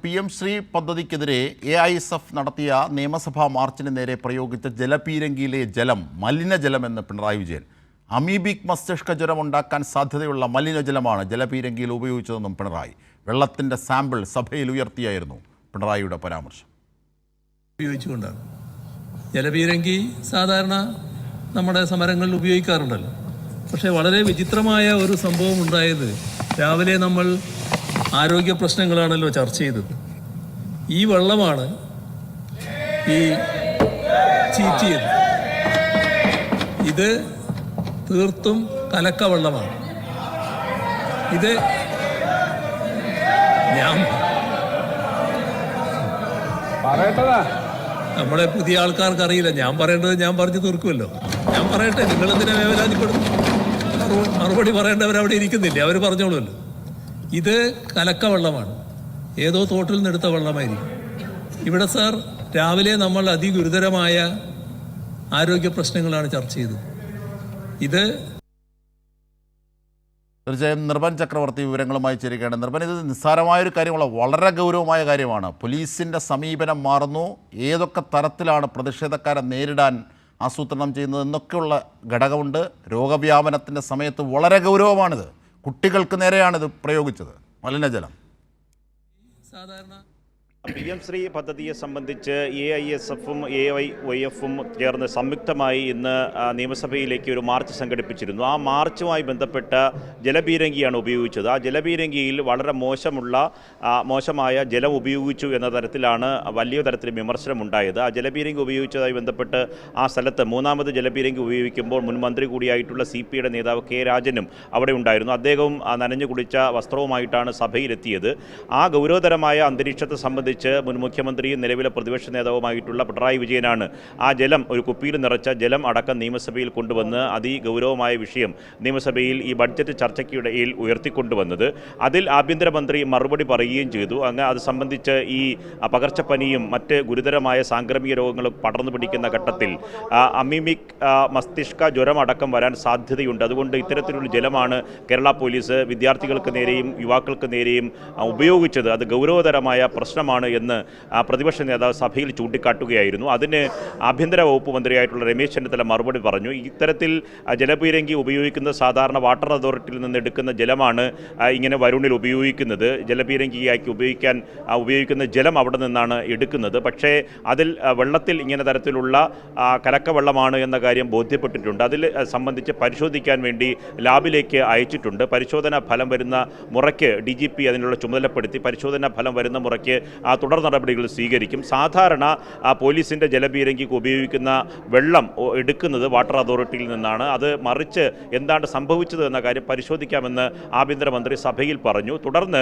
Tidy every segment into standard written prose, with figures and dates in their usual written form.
PM Shri പദ്ധതിക്കെതിരെ AISF നടത്തിയ നിയമസഭാ മാർച്ചിന് നേരെ പ്രയോഗിച്ച ജലപീരങ്കിയിലെ ജലം മലിനജലമെന്ന് പിണറായി വിജയൻ. അമീബിക് മസ്തിഷ്ക ജ്വരം ഉണ്ടാക്കാൻ സാധ്യതയുള്ള മലിനജലമാണ് ജലപീരങ്കിയിൽ ഉപയോഗിച്ചതെന്നും പിണറായി. വെള്ളത്തിൻ്റെ സാമ്പിൾ സഭയിൽ ഉയർത്തിയായിരുന്നു പിണറായിയുടെ പരാമർശം. ഉപയോഗിച്ചുകൊണ്ടാണ് ജലപീരങ്കി സാധാരണ നമ്മുടെ സമരങ്ങളിൽ ഉപയോഗിക്കാറുണ്ടല്ലോ. പക്ഷേ വളരെ വിചിത്രമായ ഒരു സംഭവം ഉണ്ടായത് രാവിലെ നമ്മൾ ആരോഗ്യ പ്രശ്നങ്ങളാണല്ലോ ചർച്ച ചെയ്തത്. ഈ വെള്ളമാണ് ഈ ചീറ്റിയത്. ഇത് തീർത്തും കലക്ക വെള്ളമാണ്. ഇത് നമ്മളെ പുതിയ ആൾക്കാർക്ക് അറിയില്ല. ഞാൻ പറയേണ്ടത് ഞാൻ പറഞ്ഞു തീർക്കുമല്ലോ. ഞാൻ പറയട്ടെ, നിങ്ങളെന്തിനാ വേവലാതിപ്പെടുന്നു? മറുപടി പറയേണ്ടവരവിടെ ഇരിക്കുന്നില്ലേ, അവർ പറഞ്ഞോളൂല്ലോ. ഇത് കലക്ക വെള്ളമാണ്, ഏതോ തോട്ടിൽ നിന്നെടുത്ത വെള്ളമായിരിക്കും. ഇവിടെ സാർ രാവിലെ നമ്മൾ അതിഗുരുതരമായ ആരോഗ്യ പ്രശ്നങ്ങളാണ് ചർച്ച ചെയ്തത്. ഇത് തീർച്ചയായും നിർഭൻ ചക്രവർത്തി വിവരങ്ങളുമായി ചേരുകയാണ്. നിർഭൻ, ഇത് നിസ്സാരമായൊരു കാര്യമല്ല, വളരെ ഗൗരവമായ കാര്യമാണ്. പോലീസിൻ്റെ സമീപനം മാറുന്നു, ഏതൊക്കെ തരത്തിലാണ് പ്രതിഷേധക്കാരെ നേരിടാൻ ആസൂത്രണം ചെയ്യുന്നത് എന്നൊക്കെയുള്ള ഘടകമുണ്ട്. രോഗവ്യാപനത്തിൻ്റെ സമയത്ത് വളരെ ഗൗരവമാണിത്. കുട്ടികൾക്ക് നേരെയാണിത് പ്രയോഗിച്ചത് മലിനജലം. സാധാരണ PM ശ്രീ പദ്ധതിയെ സംബന്ധിച്ച് AISF-ഉം AYYF-ഉം ചേർന്ന് സംയുക്തമായി ഇന്ന് നിയമസഭയിലേക്ക് ഒരു മാർച്ച് സംഘടിപ്പിച്ചിരുന്നു. ആ മാർച്ചുമായി ബന്ധപ്പെട്ട ജലപീരങ്കിയാണ് ഉപയോഗിച്ചത്. ആ ജലപീരങ്കിയിൽ വളരെ മോശമായ ജലം ഉപയോഗിച്ചു എന്ന തരത്തിലാണ് വലിയ തരത്തിൽ വിമർശനമുണ്ടായത്. ആ ജലപീരങ്കി ഉപയോഗിച്ചതുമായി ബന്ധപ്പെട്ട് ആ സ്ഥലത്ത് മൂന്നാമത് ജലപീരങ്കി ഉപയോഗിക്കുമ്പോൾ മുൻ മന്ത്രി കൂടിയായിട്ടുള്ള CPയുടെ നേതാവ് K രാജനും അവിടെ ഉണ്ടായിരുന്നു. അദ്ദേഹവും നനഞ്ഞു കുടിച്ച വസ്ത്രവുമായിട്ടാണ് സഭയിലെത്തിയത്. ആ ഗൗരവതരമായ അന്തരീക്ഷത്തെ സംബന്ധിച്ച് മുൻ മുഖ്യമന്ത്രിയും നിലവിലെ പ്രതിപക്ഷ നേതാവുമായിട്ടുള്ള പിണറായി വിജയനാണ് ആ ജലം, ഒരു കുപ്പിയിൽ നിറച്ച ജലം അടക്കം നിയമസഭയിൽ കൊണ്ടുവന്ന് അതിഗൗരവമായ വിഷയം നിയമസഭയിൽ ഈ ബഡ്ജറ്റ് ചർച്ചയ്ക്കിടയിൽ ഉയർത്തിക്കൊണ്ടുവന്നത്. അതിൽ ആഭ്യന്തരമന്ത്രി മറുപടി പറയുകയും ചെയ്തു. അങ്ങ് അത് സംബന്ധിച്ച് ഈ പകർച്ചപ്പനിയും മറ്റ് ഗുരുതരമായ സാംക്രമിക രോഗങ്ങളും പടർന്നു പിടിക്കുന്ന ഘട്ടത്തിൽ അമീബിക് മസ്തിഷ്ക ജ്വരം അടക്കം വരാൻ സാധ്യതയുണ്ട്. അതുകൊണ്ട് ഇത്തരത്തിലുള്ള ജലമാണ് കേരള പോലീസ് വിദ്യാർത്ഥികൾക്ക് നേരെയും യുവാക്കൾക്ക് നേരെയും ഉപയോഗിച്ചത്. അത് ഗൗരവതരമായ പ്രശ്നമാണ് എന്ന് പ്രതിപക്ഷ നേതാവ് സഭയിൽ ചൂണ്ടിക്കാട്ടുകയായിരുന്നു. അതിന് ആഭ്യന്തര വകുപ്പ് മന്ത്രിയായിട്ടുള്ള രമേശ് ചെന്നിത്തല മറുപടി പറഞ്ഞു. ഇത്തരത്തിൽ ജലപീരങ്കി ഉപയോഗിക്കുന്നത് സാധാരണ വാട്ടർ അതോറിറ്റിയിൽ നിന്ന് എടുക്കുന്ന ജലമാണ് ഇങ്ങനെ വരുണിൽ ഉപയോഗിക്കുന്നത്. ജലപീരങ്കിയാക്കി ഉപയോഗിക്കുന്ന ജലം അവിടെ നിന്നാണ് എടുക്കുന്നത്. പക്ഷേ അതിൽ വെള്ളത്തിൽ ഇങ്ങനെ തരത്തിലുള്ള കലക്ക വെള്ളമാണ് എന്ന കാര്യം ബോധ്യപ്പെട്ടിട്ടുണ്ട്. അതിൽ സംബന്ധിച്ച് പരിശോധിക്കാൻ വേണ്ടി ലാബിലേക്ക് അയച്ചിട്ടുണ്ട്. പരിശോധനാ ഫലം വരുന്ന മുറയ്ക്ക് DGP അതിനുള്ള ചുമതലപ്പെടുത്തി പരിശോധനാ ഫലം വരുന്ന മുറയ്ക്ക് തുടർ നടപടികൾ സ്വീകരിക്കും. സാധാരണ പോലീസിൻ്റെ ജലപീരങ്കിക്ക് ഉപയോഗിക്കുന്ന വെള്ളം എടുക്കുന്നത് വാട്ടർ അതോറിറ്റിയിൽ നിന്നാണ്. അത് മറിച്ച് എന്താണ് സംഭവിച്ചത് എന്ന കാര്യം പരിശോധിക്കാമെന്ന് ആഭ്യന്തരമന്ത്രി സഭയിൽ പറഞ്ഞു. തുടർന്ന്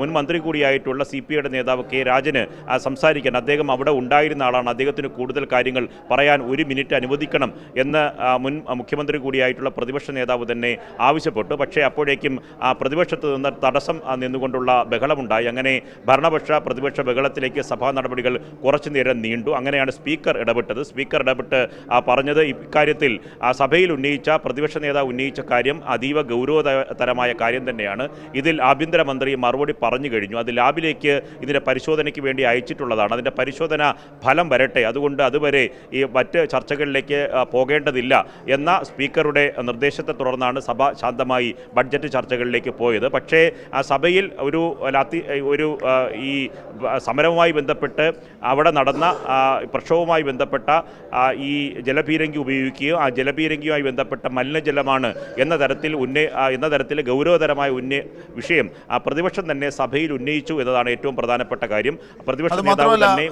മുൻ മന്ത്രി കൂടിയായിട്ടുള്ള CPയുടെ നേതാവ് K രാജന് സംസാരിക്കാൻ, അദ്ദേഹം അവിടെ ഉണ്ടായിരുന്ന ആളാണ്, അദ്ദേഹത്തിന് കൂടുതൽ കാര്യങ്ങൾ പറയാൻ 1 മിനിറ്റ് അനുവദിക്കണം എന്ന് മുൻ മുഖ്യമന്ത്രി കൂടിയായിട്ടുള്ള പ്രതിപക്ഷ നേതാവ് തന്നെ ആവശ്യപ്പെട്ടു. പക്ഷേ അപ്പോഴേക്കും പ്രതിപക്ഷത്ത് നിന്ന് തടസ്സം നിന്നുകൊണ്ടുള്ള ബഹളമുണ്ടായി. അങ്ങനെ ഭരണപക്ഷ പ്രതിപക്ഷ ബഹളത്തിലേക്ക് സഭാ നടപടികൾ കുറച്ചു നേരം നീണ്ടു. അങ്ങനെയാണ് സ്പീക്കർ ഇടപെട്ടത്. സ്പീക്കർ ഇടപെട്ട് പറഞ്ഞത് ഇക്കാര്യത്തിൽ സഭയിൽ ഉന്നയിച്ച പ്രതിപക്ഷ നേതാവ് ഉന്നയിച്ച കാര്യം അതീവ ഗൗരവതരമായ കാര്യം തന്നെയാണ്. ഇതിൽ ആഭ്യന്തരമന്ത്രി മറുപടി പറഞ്ഞു കഴിഞ്ഞു. അത് ലാബിലേക്ക് ഇതിൻ്റെ പരിശോധനയ്ക്ക് വേണ്ടി അയച്ചിട്ടുള്ളതാണ്. അതിൻ്റെ പരിശോധന ഫലം വരട്ടെ, അതുകൊണ്ട് അതുവരെ ഈ മറ്റ് ചർച്ചകളിലേക്ക് പോകേണ്ടതില്ല എന്ന സ്പീക്കറുടെ നിർദ്ദേശത്തെ തുടർന്നാണ് സഭ ശാന്തമായി ബഡ്ജറ്റ് ചർച്ചകളിലേക്ക് പോയത്. പക്ഷേ സഭയിൽ ഒരു ഈ സമരവുമായി ബന്ധപ്പെട്ട് അവിടെ നടന്ന പ്രക്ഷോഭവുമായി ബന്ധപ്പെട്ട ഈ ജലപീരങ്കി ഉപയോഗിക്കുകയോ ആ ജലപീരങ്കിയുമായി ബന്ധപ്പെട്ട മലിനജലമാണ് എന്ന തരത്തിൽ ഗൗരവതരമായ വിഷയം പ്രതിപക്ഷം തന്നെ സഭയിൽ ഉന്നയിച്ചു എന്നതാണ് ഏറ്റവും പ്രധാനപ്പെട്ട കാര്യം. പ്രതിപക്ഷ നേതാവ് തന്നെ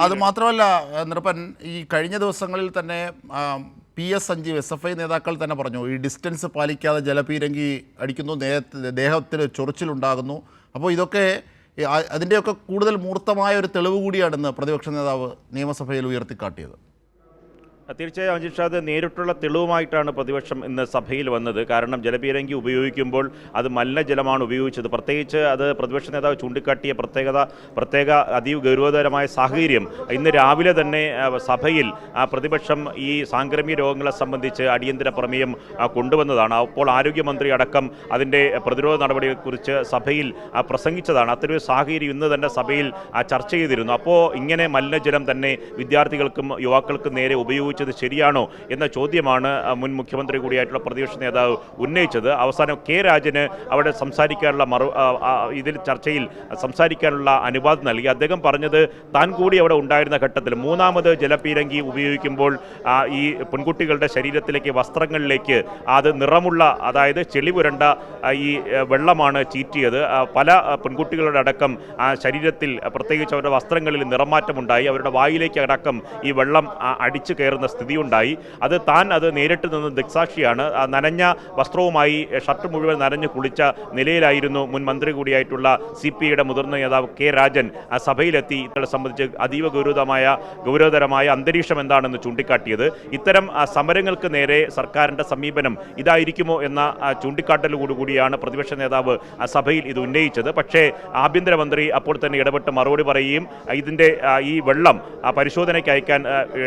അത് മാത്രമല്ല നിർഭൻ, ഈ കഴിഞ്ഞ ദിവസങ്ങളിൽ തന്നെ PS സഞ്ജീവ് SFI നേതാക്കൾ തന്നെ പറഞ്ഞു, ഈ ഡിസ്റ്റൻസ് പാലിക്കാതെ ജലപീരങ്കി അടിക്കുന്നു, ദേഹത്തിൽ ചൊറിച്ചിലുണ്ടാകുന്നു. അപ്പോൾ ഇതൊക്കെ അതിൻ്റെയൊക്കെ കൂടുതൽ മൂർത്തമായ ഒരു തെളിവ് കൂടിയാണെന്ന് പ്രതിപക്ഷ നേതാവ് നിയമസഭയിൽ ഉയർത്തിക്കാട്ടിയത്. തീർച്ചയായും അജിത് ഷാദ്, നേരിട്ടുള്ള തെളിവുമായിട്ടാണ് പ്രതിപക്ഷം ഇന്ന് സഭയിൽ വന്നത്. കാരണം ജലപീരങ്കി ഉപയോഗിക്കുമ്പോൾ അത് മലിനജലമാണ് ഉപയോഗിച്ചത്. പ്രത്യേകിച്ച് അത് പ്രതിപക്ഷ നേതാവ് ചൂണ്ടിക്കാട്ടിയ പ്രത്യേക അതീവ ഗൗരവതരമായ സാഹചര്യം ഇന്ന് രാവിലെ തന്നെ സഭയിൽ പ്രതിപക്ഷം ഈ സാംക്രമിക രോഗങ്ങളെ സംബന്ധിച്ച് അടിയന്തര പ്രമേയം കൊണ്ടുവന്നതാണ്. അപ്പോൾ ആരോഗ്യമന്ത്രി അടക്കം അതിൻ്റെ പ്രതിരോധ നടപടിയെക്കുറിച്ച് സഭയിൽ പ്രസംഗിച്ചതാണ്. അത്തരമൊരു സാഹചര്യം ഇന്ന് തന്നെ സഭയിൽ ചർച്ച ചെയ്തിരുന്നു. അപ്പോൾ ഇങ്ങനെ മലിനജലം തന്നെ വിദ്യാർത്ഥികൾക്കും യുവാക്കൾക്കും നേരെ ഉപയോഗിച്ചത് ശരിയാണോ എന്ന ചോദ്യമാണ് മുൻ മുഖ്യമന്ത്രി കൂടിയായിട്ടുള്ള പ്രതിപക്ഷ നേതാവ് ഉന്നയിച്ചത്. അവസാനം കെ രാജന് അവിടെ സംസാരിക്കാനുള്ള ഇതിൽ ചർച്ചയിൽ സംസാരിക്കാനുള്ള അനുവാദം നൽകി. അദ്ദേഹം പറഞ്ഞത് താൻ കൂടി അവിടെ ഉണ്ടായിരുന്ന ഘട്ടത്തിൽ മൂന്നാമത് ജലപീരങ്കി ഉപയോഗിക്കുമ്പോൾ ഈ പെൺകുട്ടികളുടെ ശരീരത്തിലേക്ക് വസ്ത്രങ്ങളിലേക്ക് അത് നിറമുള്ള, അതായത് ചെളി പുരണ്ട ഈ വെള്ളമാണ് ചീറ്റിയത്. പല പെൺകുട്ടികളുടെ അടക്കം ശരീരത്തിൽ, പ്രത്യേകിച്ച് അവരുടെ വസ്ത്രങ്ങളിൽ നിറമാറ്റമുണ്ടായി. അവരുടെ വായിലേക്ക് അടക്കം ഈ വെള്ളം അടിച്ചു കയറുന്ന സ്ഥിതിയുണ്ടായി. താൻ നേരിട്ട് നിന്ന് ദൃക്സാക്ഷിയാണ്. നനഞ്ഞ വസ്ത്രവുമായി ഷർട്ട് മുഴുവൻ നനഞ്ഞ് കുളിച്ച നിലയിലായിരുന്നു മുൻ മന്ത്രി കൂടിയായിട്ടുള്ള CPIയുടെ മുതിർന്ന നേതാവ് കെ രാജൻ സഭയിലെത്തി ഇതേ സംബന്ധിച്ച് അതീവ ഗൗരവതരമായ അന്തരീക്ഷം എന്താണെന്ന് ചൂണ്ടിക്കാട്ടിയത്. ഇത്തരം സമരങ്ങൾക്ക് നേരെ സർക്കാരിൻ്റെ സമീപനം ഇതായിരിക്കുമോ എന്ന ചൂണ്ടിക്കാട്ടലോടുകൂടിയാണ് പ്രതിപക്ഷ നേതാവ് സഭയിൽ ഇത് ഉന്നയിച്ചത്. പക്ഷേ ആഭ്യന്തരമന്ത്രി അപ്പോൾ തന്നെ ഇടപെട്ട് മറുപടി പറയുകയും ഇതിൻ്റെ ഈ വെള്ളം പരിശോധനയ്ക്ക് അയക്കാൻ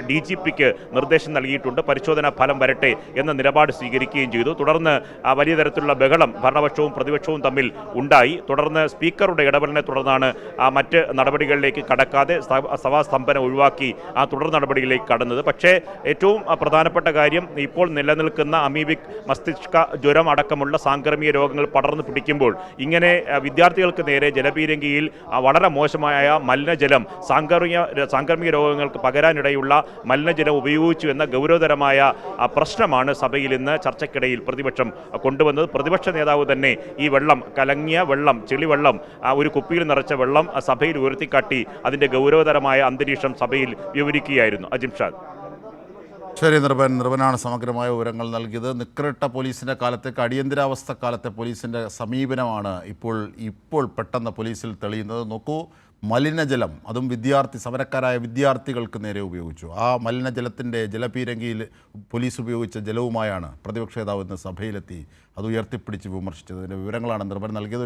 DGPക്ക് നിർദ്ദേശം നൽകിയിട്ടുണ്ട്, പരിശോധനാ ഫലം വരട്ടെ എന്ന നിലപാട് സ്വീകരിക്കുകയും ചെയ്തു. തുടർന്ന് വലിയ തരത്തിലുള്ള ബഹളം ഭരണപക്ഷവും പ്രതിപക്ഷവും തമ്മിൽ ഉണ്ടായി. തുടർന്ന് സ്പീക്കറുടെ ഇടപെടലിനെ തുടർന്നാണ് മറ്റ് നടപടികളിലേക്ക് കടക്കാതെ സഭാസ്തംഭനം ഒഴിവാക്കി തുടർ നടപടികളിലേക്ക് കടന്നത്. പക്ഷേ ഏറ്റവും പ്രധാനപ്പെട്ട കാര്യം, ഇപ്പോൾ നിലനിൽക്കുന്ന അമീബിക് മസ്തിഷ്ക ജ്വരം അടക്കമുള്ള സാംക്രമിക രോഗങ്ങൾ പടർന്നു പിടിക്കുമ്പോൾ ഇങ്ങനെ വിദ്യാർത്ഥികൾക്ക് നേരെ ജലപീരങ്കിയിൽ വളരെ മോശമായ മലിനജലം, സാംക്രമിക രോഗങ്ങൾക്ക് പകരാനിടയുള്ള മലിനജലം ഉപയോഗിച്ചു എന്ന ഗൗരവതരമായ പ്രശ്നമാണ് സഭയിൽ ഇന്ന് ചർച്ചയ്ക്കിടയിൽ പ്രതിപക്ഷം കൊണ്ടുവന്നത്. പ്രതിപക്ഷ നേതാവ് തന്നെ ഈ വെള്ളം, കലങ്ങിയ വെള്ളം, ചെളിവെള്ളം, ഒരു കുപ്പിയിൽ നിറച്ച വെള്ളം സഭയിൽ ഉയർത്തിക്കാട്ടി അതിൻ്റെ ഗൗരവതരമായ അന്തരീക്ഷം സഭയിൽ വിവരിക്കുകയായിരുന്നു. അജിംഷാദ്. ശരി, നിർഭനാണ് സമഗ്രമായ വിവരങ്ങൾ നൽകിയത്. നിക്കറിട്ട പോലീസിൻ്റെ കാലത്തേക്ക് അടിയന്തരാവസ്ഥ കാലത്തെ പോലീസിൻ്റെ സമീപനമാണ് ഇപ്പോൾ പെട്ടെന്ന് പോലീസിൽ തെളിയുന്നത്. നോക്കൂ, മലിനജലം, അതും സമരക്കാരായ വിദ്യാർത്ഥികൾക്ക് നേരെ ഉപയോഗിച്ചു. ആ മലിനജലത്തിൻ്റെ ജലപീരങ്കിയിൽ പോലീസ് ഉപയോഗിച്ച ജലവുമായാണ് പ്രതിപക്ഷ നേതാവ് ഇന്ന് സഭയിലെത്തി അത് ഉയർത്തിപ്പിടിച്ച് വിമർശിച്ചത്. ഇതിൻ്റെ വിവരങ്ങളാണ് നിർഭൻ നൽകിയത്.